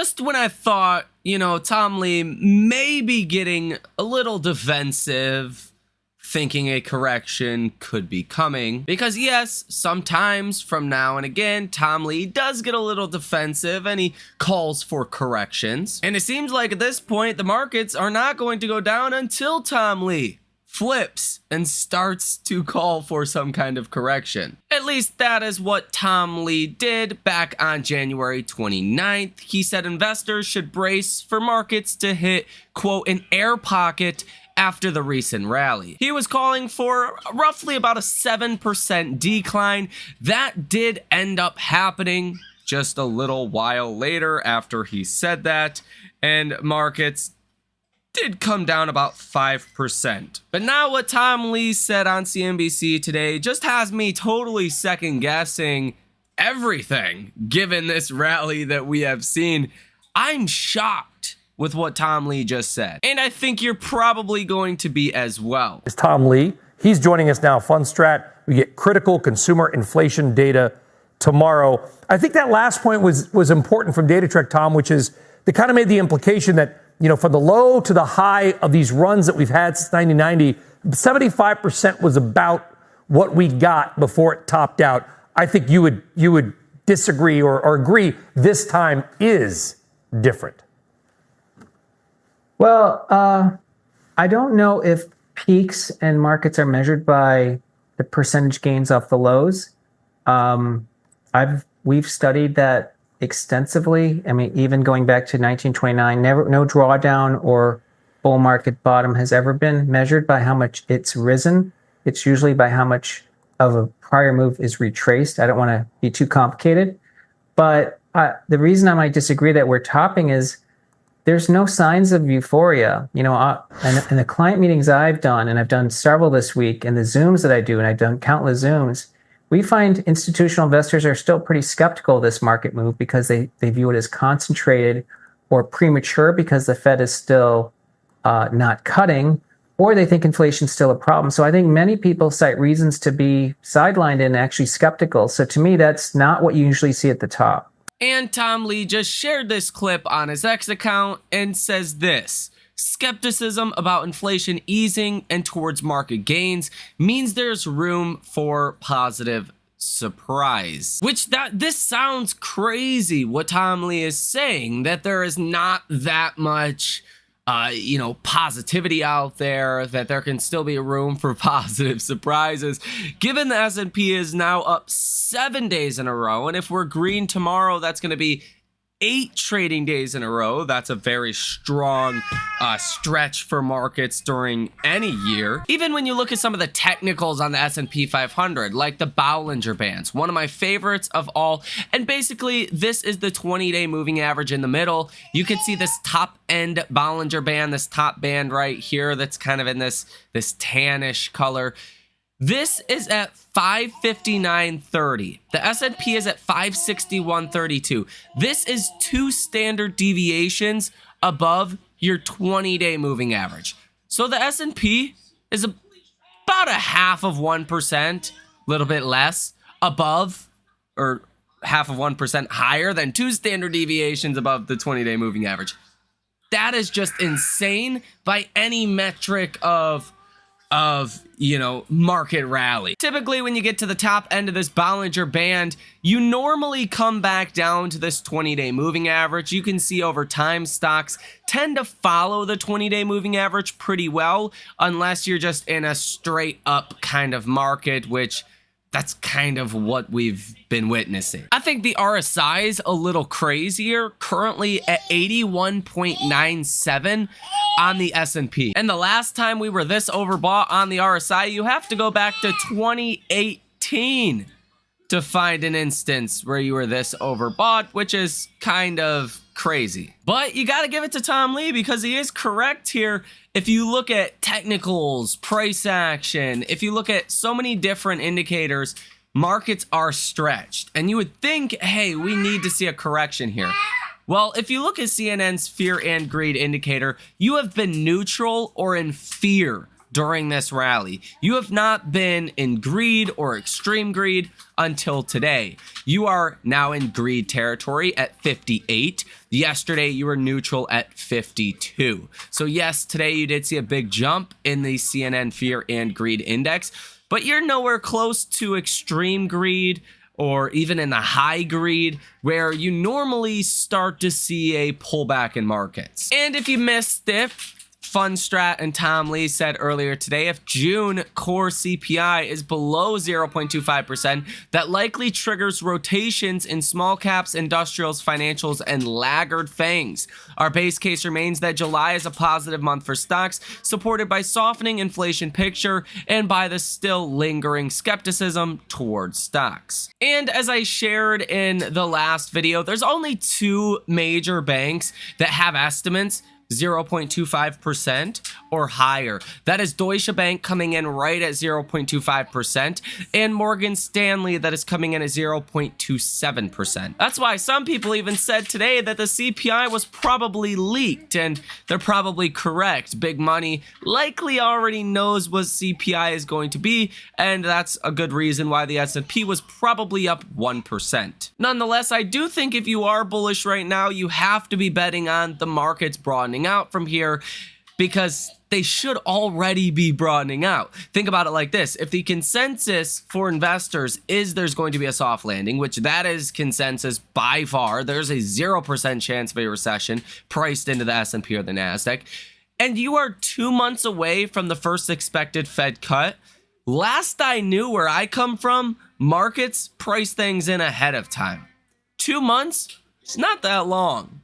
just when I thought, Tom Lee may be getting a little defensive, thinking a correction could be coming. Because yes, sometimes from now and again, Tom Lee does get a little defensive and he calls for corrections. And it seems like at this point, the markets are not going to go down until Tom Lee flips and starts to call for some kind of correction. At least that is what Tom Lee did back on January 29th. He said investors should brace for markets to hit, quote, an air pocket after the recent rally. He was calling for roughly about a 7% decline. That did end up happening just a little while later after he said that, and markets did come down about 5%. But now what Tom Lee said on CNBC today just has me totally second guessing everything given this rally that we have seen. I'm shocked with what Tom Lee just said, and I think you're probably going to be as well. It's Tom Lee. He's joining us now, FundStrat. We get critical consumer inflation data tomorrow. I think that last point was important from DataTrek, Tom, which is they kind of made the implication that from the low to the high of these runs that we've had since 1990, 75% was about what we got before it topped out. I think you would disagree or agree this time is different. Well, I don't know if peaks and markets are measured by the percentage gains off the lows. We've studied that extensively. I mean, even going back to 1929, no drawdown or bull market bottom has ever been measured by how much it's risen. It's usually by how much of a prior move is retraced. I don't want to be too complicated, but the reason I might disagree that we're topping is there's no signs of euphoria. And the client meetings I've done, and I've done several this week, and the Zooms that I do, and I've done countless Zooms, we find institutional investors are still pretty skeptical of this market move because they view it as concentrated or premature because the Fed is still not cutting, or they think inflation's still a problem. So I think many people cite reasons to be sidelined and actually skeptical. So to me, that's not what you usually see at the top. And Tom Lee just shared this clip on his X account and says this: skepticism about inflation easing and towards market gains means there's room for positive surprise. This sounds crazy what Tom Lee is saying, that there is not that much positivity out there, that there can still be room for positive surprises, given the S&P is now up 7 days in a row. And if we're green tomorrow, that's going to be 8 trading days in a row. That's a very strong stretch for markets during any year. Even when you look at some of the technicals on the S&P 500, like the Bollinger Bands, one of my favorites of all. And basically, this is the 20-day moving average in the middle. You can see this top end Bollinger Band, this top band right here that's kind of in this tannish color. This is at 559.30. The S&P is at 561.32. This is 2 standard deviations above your 20-day moving average. So the S&P is about 0.5%, a little bit less, above, or 0.5% higher than 2 standard deviations above the 20-day moving average. That is just insane by any metric of market rally. Typically, when you get to the top end of this Bollinger Band, you normally come back down to this 20-day moving average. You can see over time stocks tend to follow the 20-day moving average pretty well, unless you're just in a straight up kind of market, which that's kind of what we've been witnessing. I think the RSI is a little crazier, currently at 81.97 on the S&P. And the last time we were this overbought on the RSI, you have to go back to 2018 to find an instance where you were this overbought, which is kind of crazy. But you got to give it to Tom Lee because he is correct here. If you look at technicals, price action, if you look at so many different indicators, markets are stretched. And you would think, hey, we need to see a correction here. Well, if you look at CNN's fear and greed indicator, you have been neutral or in fear during this rally. You have not been in greed or extreme greed until today. You are now in greed territory at 58. Yesterday, you were neutral at 52. So yes, today you did see a big jump in the CNN Fear and Greed Index, but you're nowhere close to extreme greed or even in the high greed where you normally start to see a pullback in markets. And if you missed it, FundStrat and Tom Lee said earlier today, if June core CPI is below 0.25%, that likely triggers rotations in small caps, industrials, financials, and laggard FANGs. Our base case remains that July is a positive month for stocks, supported by softening inflation picture and by the still lingering skepticism towards stocks. And as I shared in the last video, there's only two major banks that have estimates 0.25% or higher. That is Deutsche Bank coming in right at 0.25% and Morgan Stanley that is coming in at 0.27%. That's why some people even said today that the CPI was probably leaked, and they're probably correct. Big money likely already knows what CPI is going to be, and that's a good reason why the S&P was probably up 1%. Nonetheless, I do think if you are bullish right now, you have to be betting on the markets broadening out from here, because they should already be broadening out. Think about it like this. If the consensus for investors is there's going to be a soft landing, which that is consensus by far, there's a 0% chance of a recession priced into the S&P or the NASDAQ, and you are 2 months away from the first expected Fed cut, last I knew where I come from, markets price things in ahead of time. 2 months? It's not that long.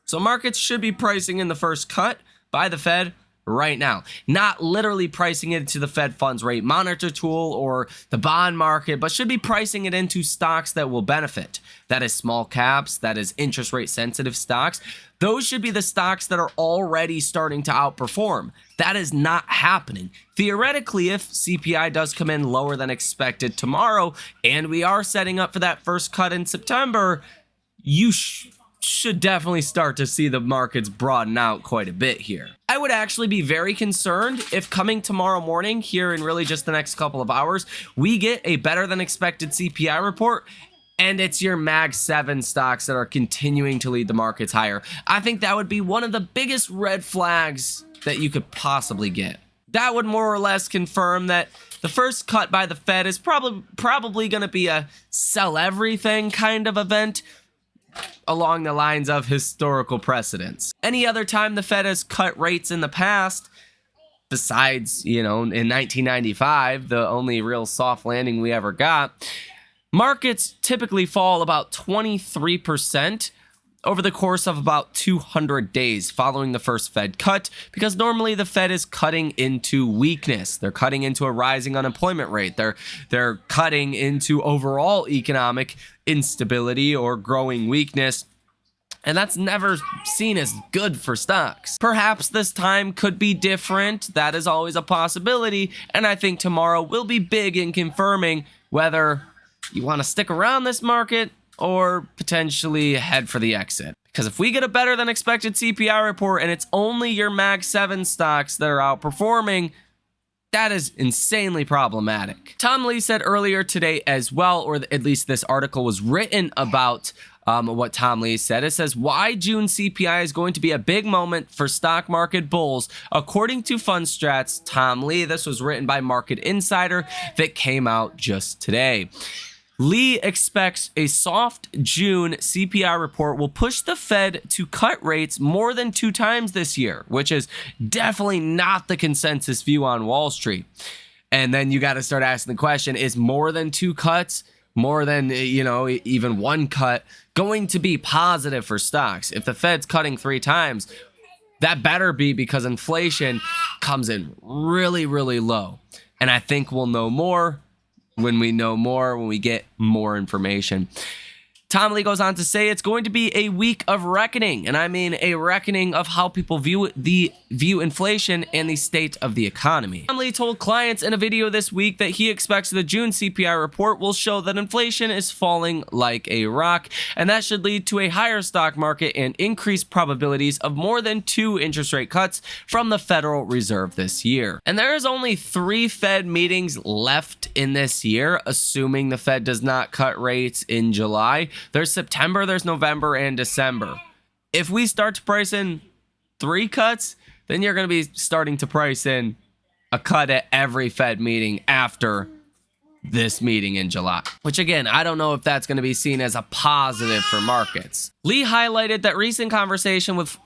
So markets should be pricing in the first cut by the Fed right now, not literally pricing it into the Fed funds rate monitor tool or the bond market, but should be pricing it into stocks that will benefit. That is small caps, that is interest rate sensitive stocks. Those should be the stocks that are already starting to outperform. That is not happening. Theoretically, if CPI does come in lower than expected tomorrow, and we are setting up for that first cut in September, you should definitely start to see the markets broaden out quite a bit here. I would actually be very concerned if coming tomorrow morning here in really just the next couple of hours, we get a better than expected CPI report and it's your Mag 7 stocks that are continuing to lead the markets higher. I think that would be one of the biggest red flags that you could possibly get. That would more or less confirm that the first cut by the Fed is probably going to be a sell everything kind of event, along the lines of historical precedents. Any other time the Fed has cut rates in the past, besides, in 1995, the only real soft landing we ever got, markets typically fall about 23% over the course of about 200 days following the first Fed cut, because normally the Fed is cutting into weakness. They're cutting into a rising unemployment rate. They're cutting into overall economic instability or growing weakness, and that's never seen as good for stocks. Perhaps this time could be different. That is always a possibility, and I think tomorrow will be big in confirming whether you want to stick around this market or potentially head for the exit. Because if we get a better than expected CPI report and it's only your Mag 7 stocks that are outperforming, that is insanely problematic. Tom Lee said earlier today as well, or at least this article was written about what Tom Lee said. It says, why June CPI is going to be a big moment for stock market bulls, according to FundStrat's Tom Lee. This was written by Market Insider that came out just today. Lee expects a soft June CPI report will push the Fed to cut rates more than 2 times this year, which is definitely not the consensus view on Wall Street. And then you got to start asking the question, is more than 2 cuts, more than, even 1 cut, going to be positive for stocks? If the Fed's cutting 3 times, that better be because inflation comes in really, really low. And I think we'll know more when we know more, when we get more information. Tom Lee goes on to say it's going to be a week of reckoning, and I mean a reckoning of how people view inflation and the state of the economy. Tom Lee told clients in a video this week that he expects the June CPI report will show that inflation is falling like a rock, and that should lead to a higher stock market and increased probabilities of more than 2 interest rate cuts from the Federal Reserve this year. And there is only 3 Fed meetings left in this year, assuming the Fed does not cut rates in July. There's September, there's November, and December. If we start to price in 3 cuts, then you're going to be starting to price in a cut at every Fed meeting after this meeting in July. Which again, I don't know if that's going to be seen as a positive for markets. Lee highlighted that recent conversations with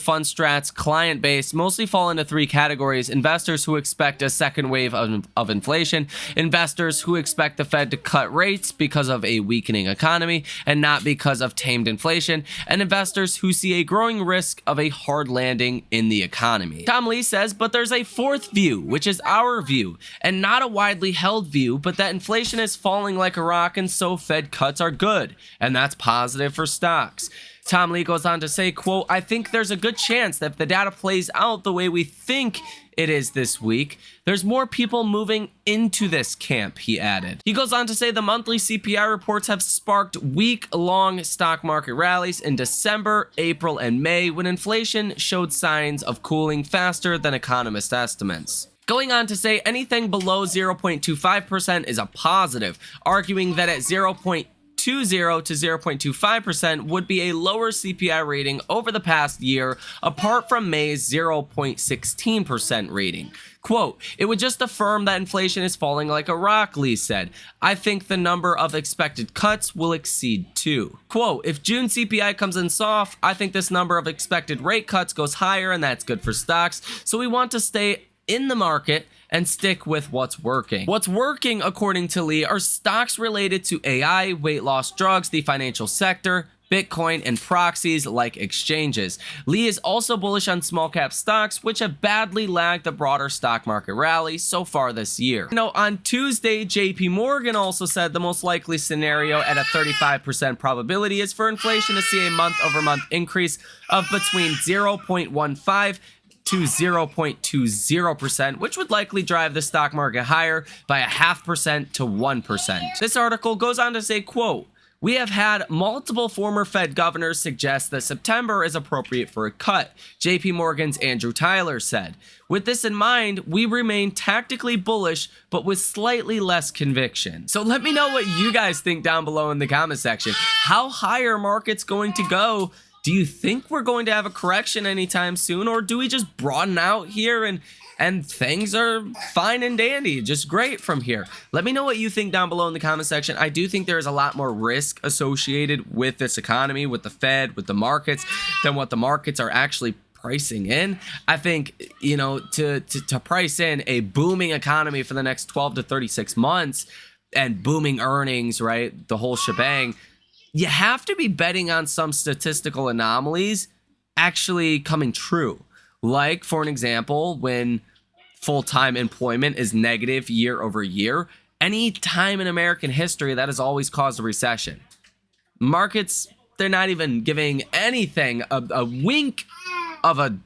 FundStrat's client base mostly fall into 3 categories: investors who expect a second wave of inflation, investors who expect the Fed to cut rates because of a weakening economy and not because of tamed inflation, and investors who see a growing risk of a hard landing in the economy. Tom Lee says, but there's a 4th view, which is our view, and not a widely held view, but that inflation is falling like a rock and so Fed cuts are good, and that's positive for stocks. Tom Lee goes on to say, quote, I think there's a good chance that if the data plays out the way we think it is this week, there's more people moving into this camp, he added. He goes on to say the monthly CPI reports have sparked week-long stock market rallies in December, April, and May when inflation showed signs of cooling faster than economist estimates. Going on to say anything below 0.25% is a positive, arguing that at 0.20 to 0.25% would be a lower CPI rating over the past year, apart from May's 0.16% rating. Quote, it would just affirm that inflation is falling like a rock, Lee said. I think the number of expected cuts will exceed 2. Quote, if June CPI comes in soft, I think this number of expected rate cuts goes higher, and that's good for stocks. So we want to stay in the market and stick with what's working. What's working, according to Lee, are stocks related to AI, weight loss drugs, the financial sector, Bitcoin, and proxies like exchanges. Lee is also bullish on small cap stocks, which have badly lagged the broader stock market rally so far this year. On Tuesday, JP Morgan also said the most likely scenario at a 35% probability is for inflation to see a month-over-month increase of between 0.15 to 0.20%, which would likely drive the stock market higher by 0.5% to 1%. This article goes on to say, quote, we have had multiple former Fed governors suggest that September is appropriate for a cut, JP Morgan's Andrew Tyler said. With this in mind, we remain tactically bullish, but with slightly less conviction. So let me know what you guys think down below in the comment section. How high are markets going to go? Do you think we're going to have a correction anytime soon, or do we just broaden out here and things are fine and dandy, just great from here? Let me know what you think down below in the comment section. I do think there is a lot more risk associated with this economy, with the Fed, with the markets, than what the markets are actually pricing in. I think, to price in a booming economy for the next 12 to 36 months and booming earnings, right, the whole shebang, you have to be betting on some statistical anomalies actually coming true. Like, for an example, when full-time employment is negative year over year, any time in American history that has always caused a recession. Markets, they're not even giving anything a wink of a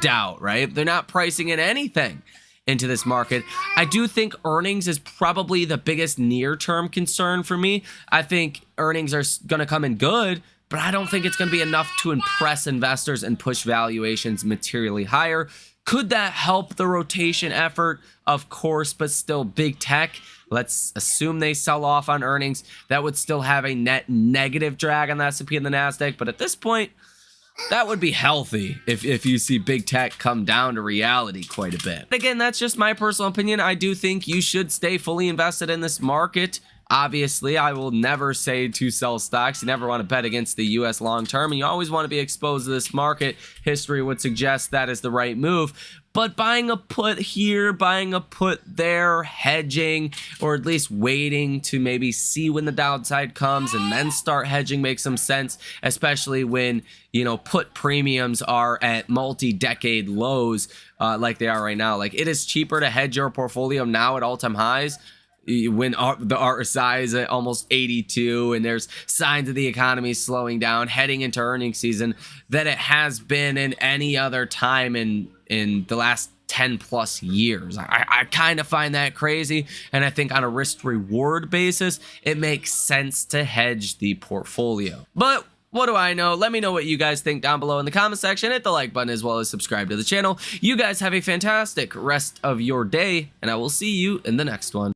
doubt, right? They're not pricing in anything into this market. I do think earnings is probably the biggest near-term concern for me. I think earnings are going to come in good, but I don't think it's going to be enough to impress investors and push valuations materially higher. Could that help the rotation effort? Of course, but still big tech. Let's assume they sell off on earnings. That would still have a net negative drag on the S&P and the NASDAQ, but at this point, that would be healthy if you see big tech come down to reality quite a bit. Again, that's just my personal opinion. I do think you should stay fully invested in this market. Obviously, I will never say to sell stocks. You never want to bet against the U.S. long term, and you always want to be exposed to this market. History would suggest that is the right move. But buying a put here, buying a put there, hedging, or at least waiting to maybe see when the downside comes and then start hedging makes some sense, especially when, put premiums are at multi-decade lows like they are right now. Like, it is cheaper to hedge your portfolio now at all-time highs. when the RSI is at almost 82 and there's signs of the economy slowing down heading into earnings season than it has been in any other time in the last 10 plus years. I kind of find that crazy, and I think on a risk reward basis it makes sense to hedge the portfolio. But what do I know? Let me know what you guys think down below in the comment section. Hit the like button as well as subscribe to the channel. You guys have a fantastic rest of your day, and I will see you in the next one.